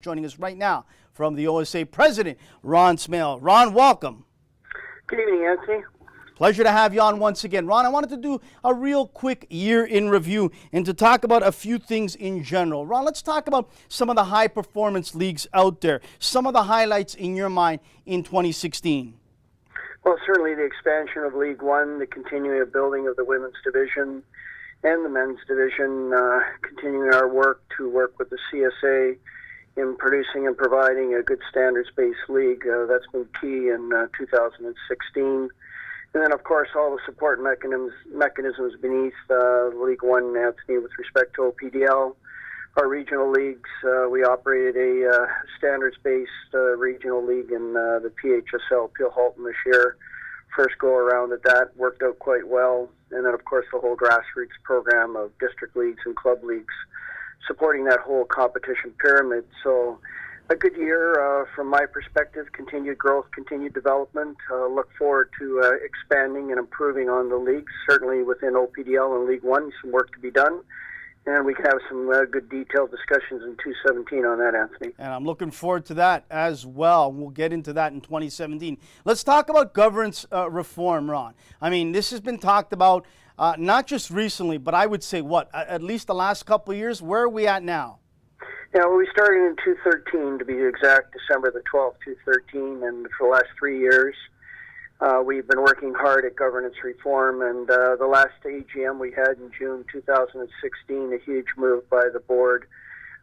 Joining us right now from the OSA president, Ron Smale. Ron, welcome. Good evening, Anthony. Pleasure to have you on once again. Ron, I wanted to do a real quick year in review and to talk about a few things in general. Ron, let's talk about some of the high performance leagues out there, some of the highlights in your mind in 2016. Well, certainly the expansion of League One, the continuing of building of the women's division and the men's division, continuing our work to work with the CSA in producing and providing a good standards-based league. That's been key in 2016. And then, of course, all the support mechanisms beneath League One, Anthony, with respect to OPDL. Our regional leagues, we operated a standards-based regional league in the PHSL, Peel Halton, this year. First go-around at that worked out quite well. And then, of course, the whole grassroots program of district leagues and club leagues supporting that whole competition pyramid. So a good year from my perspective, continued growth, continued development. Look forward to expanding and improving on the leagues, certainly within OPDL and League One, some work to be done. And we can have some good detailed discussions in 2017 on that, Anthony. And I'm looking forward to that as well. We'll get into that in 2017. Let's talk about governance reform, Ron. I mean, this has been talked about not just recently, but I would say, at least the last couple of years? Where are we at now? Yeah, well, we started in 2013, to be exact, December the 12th, 2013, and for the last 3 years, we've been working hard at governance reform, and the last AGM we had in June 2016, a huge move by the board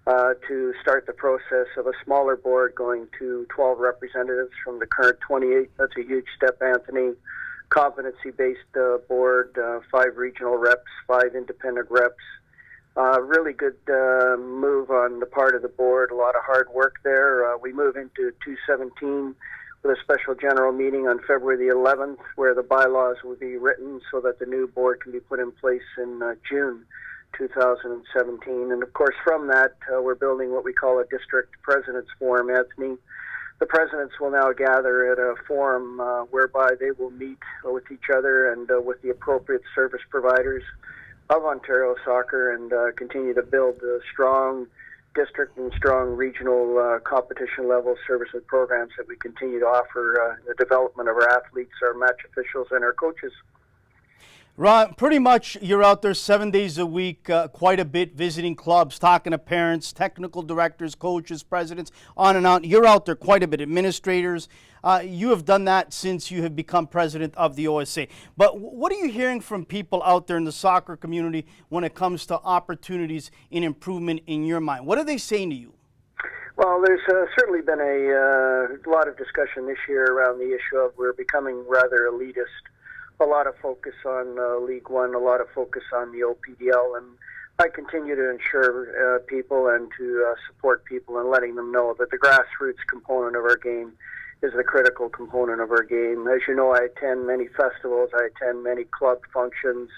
to start the process of a smaller board going to 12 representatives from the current 28. That's a huge step, Anthony. Competency-based board, 5 regional reps, 5 independent reps. Really good move on the part of the board, a lot of hard work there. We move into 2017 with a special general meeting on February the 11th where the bylaws will be written so that the new board can be put in place in June 2017. And of course from that we're building what we call a district president's forum, Anthony. The presidents will now gather at a forum whereby they will meet with each other and with the appropriate service providers of Ontario soccer and continue to build a strong district and strong regional competition level services programs that we continue to offer the development of our athletes, our match officials, and our coaches. Ron, pretty much you're out there 7 days a week, quite a bit, visiting clubs, talking to parents, technical directors, coaches, presidents, on and on. You're out there quite a bit, administrators. You have done that since you have become president of the OSA. But what are you hearing from people out there in the soccer community when it comes to opportunities in improvement in your mind? What are they saying to you? Well, there's certainly been a lot of discussion this year around the issue of we're becoming rather elitist. A lot of focus on League One, a lot of focus on the OPDL, and I continue to ensure people and to support people and letting them know that the grassroots component of our game is the critical component of our game. As you know, I attend many festivals, I attend many club functions,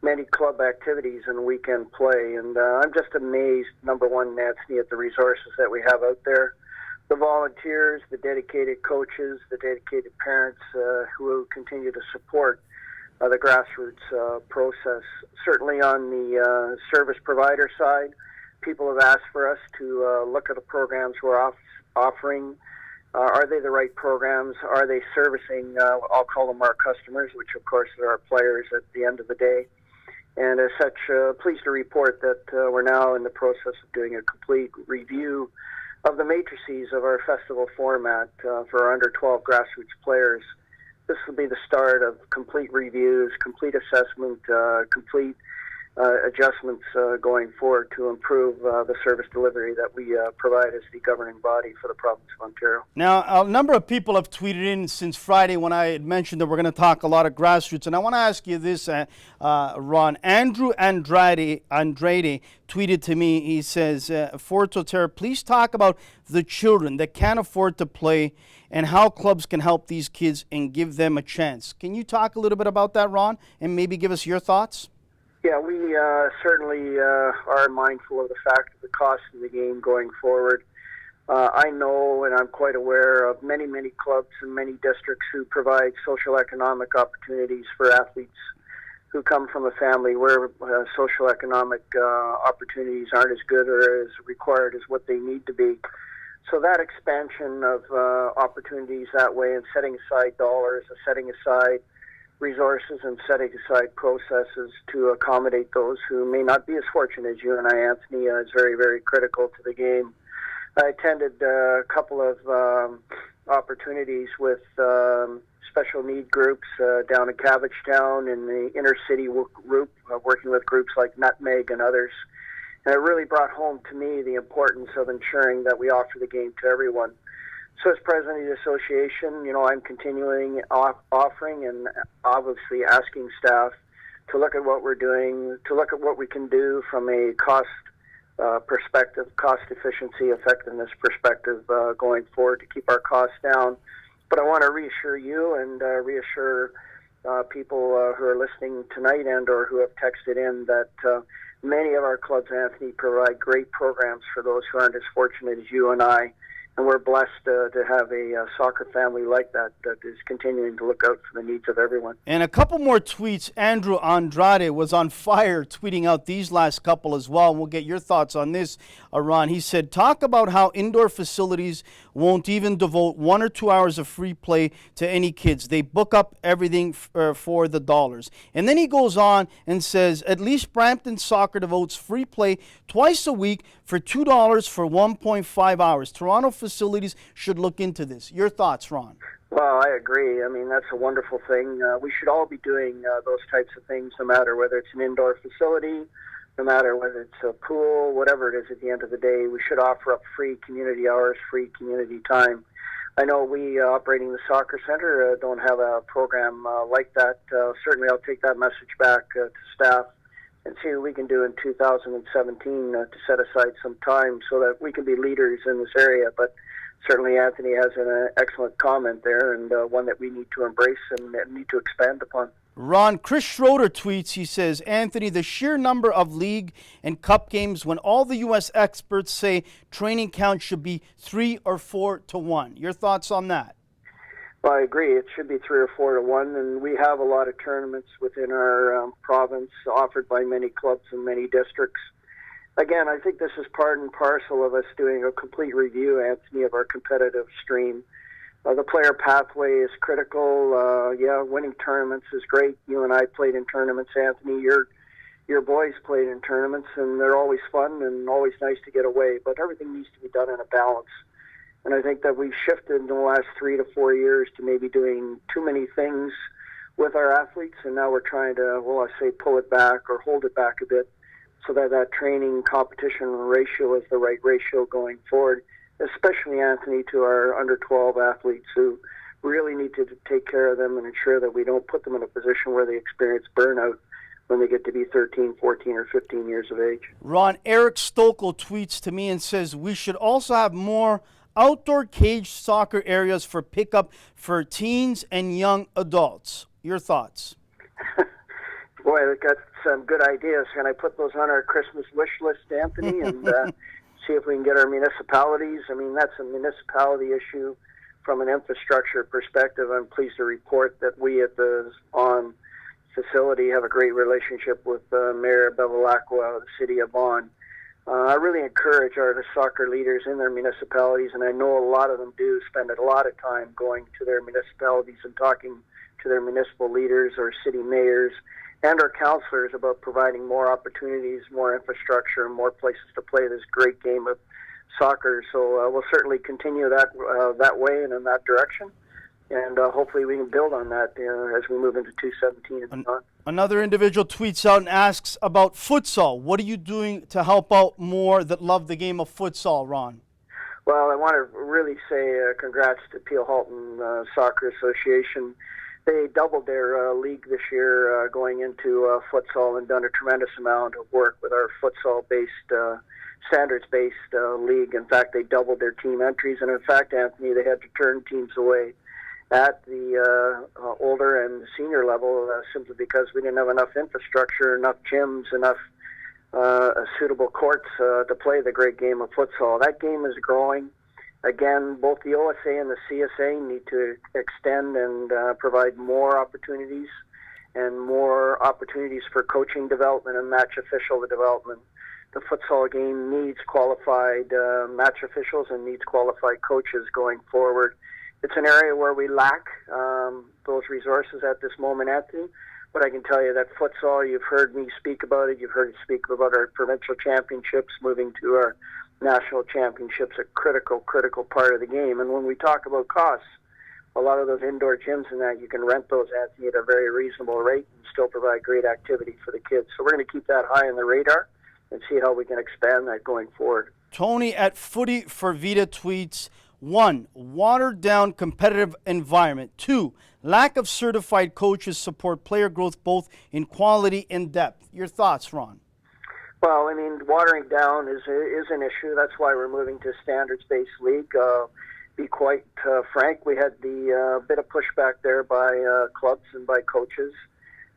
many club activities and weekend play, and I'm just amazed, number one, Nancy, at the resources that we have out there. The volunteers, the dedicated coaches, the dedicated parents who continue to support the grassroots process. Certainly on the service provider side, people have asked for us to look at the programs we're offering. Are they the right programs? Are they servicing, I'll call them our customers, which of course are our players at the end of the day. And as such, pleased to report that we're now in the process of doing a complete review of the matrices of our festival format for our under 12 grassroots players. This will be the start of complete reviews, complete assessment, complete adjustments going forward to improve the service delivery that we provide as the governing body for the province of Ontario. Now, a number of people have tweeted in since Friday when I had mentioned that we're going to talk a lot of grassroots. And I want to ask you this, Ron. Andrew Andrade tweeted to me. He says, for Totera, please talk about the children that can't afford to play and how clubs can help these kids and give them a chance. Can you talk a little bit about that, Ron, and maybe give us your thoughts? Yeah, we certainly are mindful of the fact of the cost of the game going forward. I know and I'm quite aware of many, many clubs and many districts who provide social economic opportunities for athletes who come from a family where socioeconomic opportunities aren't as good or as required as what they need to be. So that expansion of opportunities that way, and setting aside dollars, and setting aside resources, and setting aside processes to accommodate those who may not be as fortunate as you and I, Anthony, is very, very critical to the game. I attended a couple of opportunities with special need groups down in Cabbagetown in the inner city group, working with groups like Nutmeg and others. And it really brought home to me the importance of ensuring that we offer the game to everyone. So as president of the association, I'm continuing offering and obviously asking staff to look at what we're doing, to look at what we can do from a cost perspective, cost efficiency, effectiveness perspective going forward to keep our costs down. But I want to reassure you and reassure people who are listening tonight and or who have texted in that many of our clubs, Anthony, provide great programs for those who aren't as fortunate as you and I. And we're blessed to have a soccer family like that is continuing to look out for the needs of everyone. And a couple more tweets. Andrew Andrade was on fire tweeting out these last couple as well. We'll get your thoughts on this, Ron. He said, talk about how indoor facilities won't even devote 1 or 2 hours of free play to any kids. They book up everything for the dollars. And then he goes on and says, at least Brampton Soccer devotes free play twice a week for $2 for 1.5 hours. Toronto facilities should look into this. Your thoughts, Ron? Well, I agree. I mean, that's a wonderful thing. We should all be doing those types of things, no matter whether it's an indoor facility, no matter whether it's a pool, whatever it is at the end of the day. We should offer up free community hours, free community time. I know we, operating the soccer center, don't have a program like that. Certainly I'll take that message back to staff and see what we can do in 2017 to set aside some time so that we can be leaders in this area. But certainly Anthony has an excellent comment there, and one that we need to embrace and need to expand upon. Ron, Chris Schroeder tweets, he says, Anthony, the sheer number of league and cup games when all the U.S. experts say training count should be 3 or 4 to 1. Your thoughts on that? Well, I agree. It should be 3 or 4 to 1, and we have a lot of tournaments within our province offered by many clubs in many districts. Again, I think this is part and parcel of us doing a complete review, Anthony, of our competitive stream. The player pathway is critical. Winning tournaments is great. You and I played in tournaments, Anthony. Your boys played in tournaments, and they're always fun and always nice to get away. But everything needs to be done in a balance. And I think that we've shifted in the last 3 to 4 years to maybe doing too many things with our athletes, and now we're trying to, pull it back or hold it back a bit so that that training competition ratio is the right ratio going forward, especially, Anthony, to our under 12 athletes who really need to take care of them and ensure that we don't put them in a position where they experience burnout when they get to be 13, 14, or 15 years of age. Ron, Eric Stokel tweets to me and says, we should also have more outdoor cage soccer areas for pickup for teens and young adults. Your thoughts? Boy, I've got some good ideas. Can I put those on our Christmas wish list, Anthony, and see if we can get our municipalities? I mean, that's a municipality issue from an infrastructure perspective. I'm pleased to report that we at the On facility have a great relationship with Mayor Bevilacqua of the city of Vaughan. I really encourage our soccer leaders in their municipalities, and I know a lot of them do spend a lot of time going to their municipalities and talking to their municipal leaders or city mayors and our councillors about providing more opportunities, more infrastructure, and more places to play this great game of soccer. So we'll certainly continue that way and in that direction. And hopefully we can build on that as we move into 2017 and beyond. Another individual tweets out and asks about futsal. What are you doing to help out more that love the game of futsal, Ron? Well, I want to really say congrats to Peel Halton Soccer Association. They doubled their league this year going into futsal and done a tremendous amount of work with our futsal-based, standards-based league. In fact, they doubled their team entries. And in fact, Anthony, they had to turn teams away at the older and senior level simply because we didn't have enough infrastructure, enough gyms, enough suitable courts to play the great game of futsal. That game is growing. Again, both the OSA and the CSA need to extend and provide more opportunities and more opportunities for coaching development and match official development. The futsal game needs qualified match officials and needs qualified coaches going forward. It's an area where we lack those resources at this moment, Anthony. But I can tell you that futsal, you've heard me speak about it. You've heard me speak about our provincial championships, moving to our national championships, a critical part of the game. And when we talk about costs, a lot of those indoor gyms and that, you can rent those, Anthony, at a very reasonable rate and still provide great activity for the kids. So we're going to keep that high on the radar and see how we can expand that going forward. Tony at Footy for Vita tweets, 1, watered down competitive environment. 2, lack of certified coaches support player growth both in quality and depth. Your thoughts, Ron? Well, I mean, watering down is an issue. That's why we're moving to a standards-based league. Be quite frank, we had the bit of pushback there by clubs and by coaches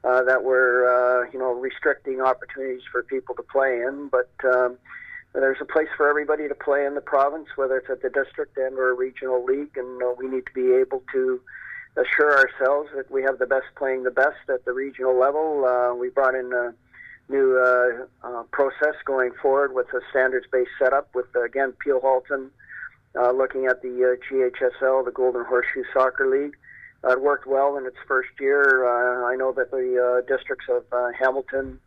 that were, restricting opportunities for people to play in. But there's a place for everybody to play in the province, whether it's at the district and or a regional league, and we need to be able to assure ourselves that we have the best playing the best at the regional level. We brought in a new process going forward with a standards-based setup with, again, Peel Halton looking at the GHSL, the Golden Horseshoe Soccer League. It worked well in its first year. I know that the districts of Hamilton,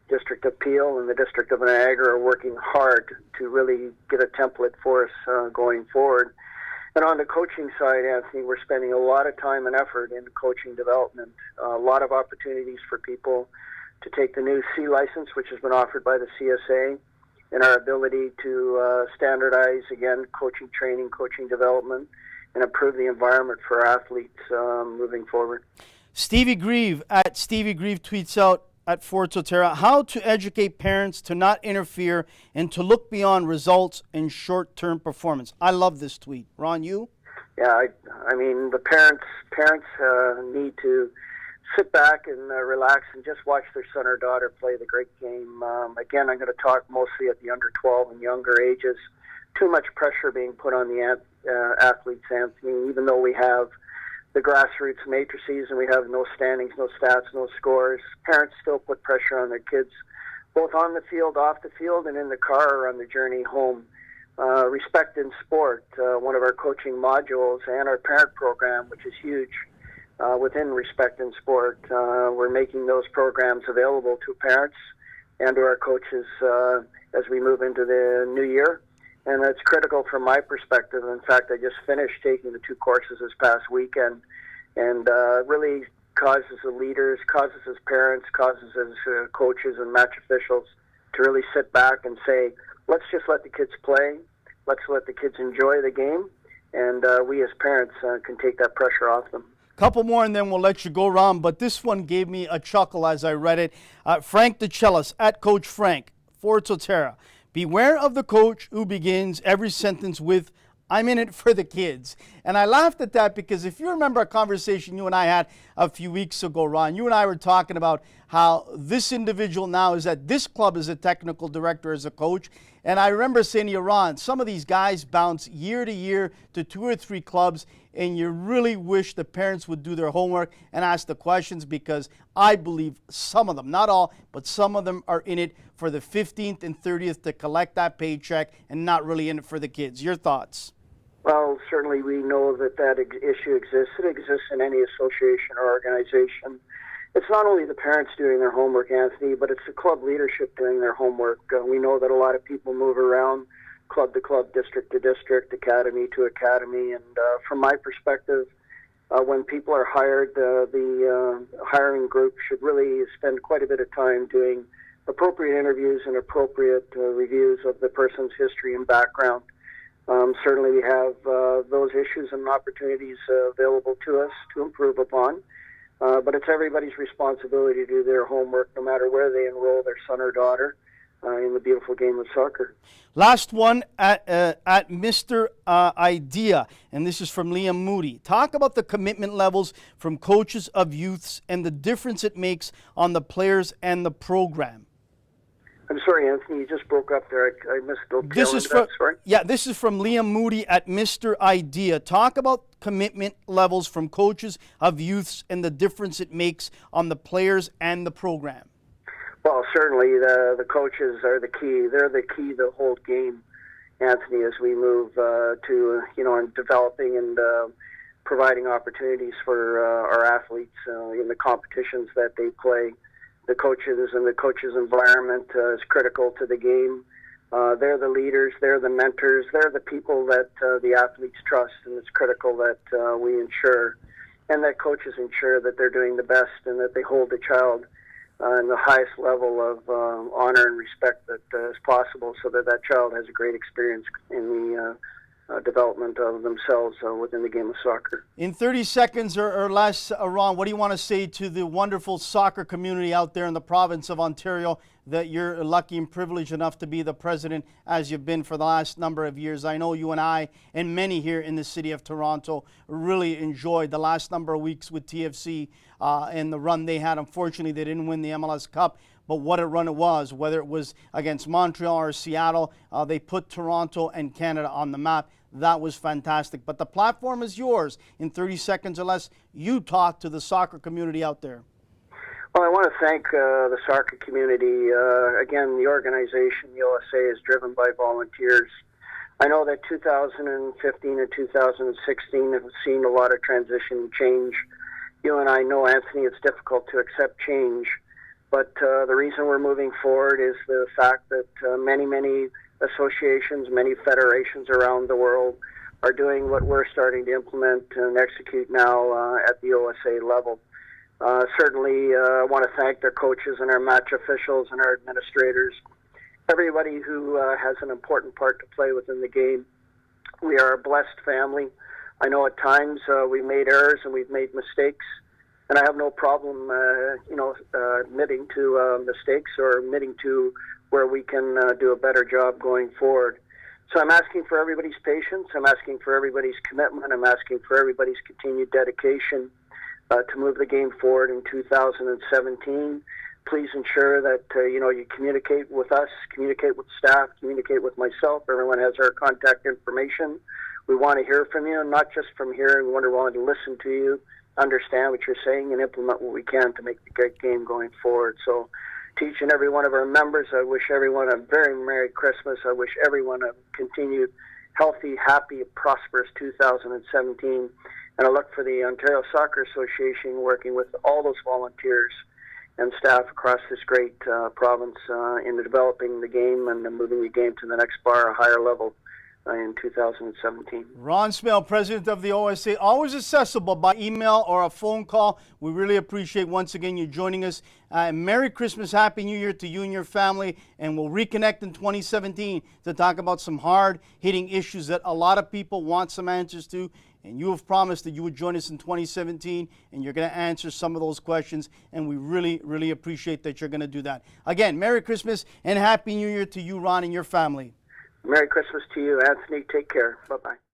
District of Peel, and the District of Niagara are working hard to really get a template for us going forward. And on the coaching side, Anthony, we're spending a lot of time and effort in coaching development. A lot of opportunities for people to take the new C license, which has been offered by the CSA, and our ability to standardize, again, coaching training, coaching development, and improve the environment for athletes moving forward. Stevie Grieve at Stevie Grieve tweets out at Fort Totera, how to educate parents to not interfere and to look beyond results and short-term performance. I love this tweet. Ron, you? Yeah, I mean, the parents need to sit back and relax and just watch their son or daughter play the great game. Again, I'm going to talk mostly at the under 12 and younger ages. Too much pressure being put on the athletes, Anthony, even though we have the grassroots matrices and we have no standings, no stats, no scores. Parents still put pressure on their kids, both on the field, off the field, and in the car or on the journey home. Respect in sport, one of our coaching modules, and our parent program, which is huge. Within Respect in Sport, we're making those programs available to parents and to our coaches as we move into the new year. And that's critical from my perspective. In fact, I just finished taking the 2 courses this past weekend, and really causes the leaders, causes as parents, causes as coaches and match officials to really sit back and say, let's just let the kids play, let's let the kids enjoy the game, and we as parents can take that pressure off them. Couple more and then we'll let you go, Ron, but this one gave me a chuckle as I read it. Frank DeCellis, at Coach Frank, Fort Totera. Beware of the coach who begins every sentence with, I'm in it for the kids. And I laughed at that because if you remember a conversation you and I had a few weeks ago, Ron, you and I were talking about how this individual now is at this club as a technical director, as a coach. And I remember saying to you, Ron, some of these guys bounce year to year to 2 or 3 clubs, and you really wish the parents would do their homework and ask the questions, because I believe some of them, not all, but some of them are in it for the 15th and 30th to collect that paycheck and not really in it for the kids. Your thoughts? Well, certainly we know that issue exists. It exists in any association or organization. It's not only the parents doing their homework, Anthony, but it's the club leadership doing their homework. We know that a lot of people move around club to club, district to district, academy to academy. And from my perspective, when people are hired, the hiring group should really spend quite a bit of time doing appropriate interviews and appropriate reviews of the person's history and background. Certainly we have those issues and opportunities available to us to improve upon. But it's everybody's responsibility to do their homework, no matter where they enroll their son or daughter in the beautiful game of soccer. Last one at Mr. Idea, and this is from Liam Moody. Talk about the commitment levels from coaches of youths and the difference it makes on the players and the program. I'm sorry, Anthony, you just broke up there. I missed the tail This end is of that. from Sorry. yeah. This is from Liam Moody at Mr. Idea. Talk about commitment levels from coaches of youths and the difference it makes on the players and the program. Well, certainly the coaches are the key. They're the key to the whole game, Anthony, as we move to in developing and providing opportunities for our athletes in the competitions that they play. The coaches and the coaches' environment is critical to the game. They're the leaders, they're the mentors, they're the people that the athletes trust, and it's critical that we ensure and that coaches ensure that they're doing the best and that they hold the child in the highest level of honor and respect that is possible, so that that child has a great experience in the development of themselves within the game of soccer. In 30 seconds or less, Ron, what do you want to say to the wonderful soccer community out there in the province of Ontario that you're lucky and privileged enough to be the president as you've been for the last number of years? I know you and I and many here in the city of Toronto really enjoyed the last number of weeks with TFC and the run they had. Unfortunately, they didn't win the MLS Cup. But what a run it was, whether it was against Montreal or Seattle, they put Toronto and Canada on the map. That was fantastic. But the platform is yours. In 30 seconds or less, you talk to the soccer community out there. Well, I want to thank the soccer community. Again, the organization, the OSA, is driven by volunteers. I know that 2015 and 2016 have seen a lot of transition and change. You and I know, Anthony, it's difficult to accept change. But the reason we're moving forward is the fact that many associations, many federations around the world are doing what we're starting to implement and execute now at the OSA level. Certainly, I want to thank their coaches and our match officials and our administrators, everybody who has an important part to play within the game. We are a blessed family. I know at times we've made errors and we've made mistakes. And I have no problem, admitting to mistakes or admitting to where we can do a better job going forward. So I'm asking for everybody's patience. I'm asking for everybody's commitment. I'm asking for everybody's continued dedication to move the game forward in 2017. Please ensure that, you communicate with us, communicate with staff, communicate with myself. Everyone has our contact information. We want to hear from you, and not just from here. We want to listen to you, understand what you're saying, and implement what we can to make the great game going forward. So to each and every one of our members, I wish everyone a very Merry Christmas. I wish everyone a continued healthy, happy, prosperous 2017. And I look for the Ontario Soccer Association working with all those volunteers and staff across this great province in developing the game and moving the game to the next bar, a higher level in 2017. Ron Smale, president of the OSA, always accessible by email or a phone call. We really appreciate once again you joining us. Merry Christmas, Happy New Year to you and your family, and we'll reconnect in 2017 to talk about some hard-hitting issues that a lot of people want some answers to. And you have promised that you would join us in 2017, and you're going to answer some of those questions, and we really, really appreciate that you're going to do that. Again, Merry Christmas and Happy New Year to you, Ron, and your family. Merry Christmas to you, Anthony. Take care. Bye-bye.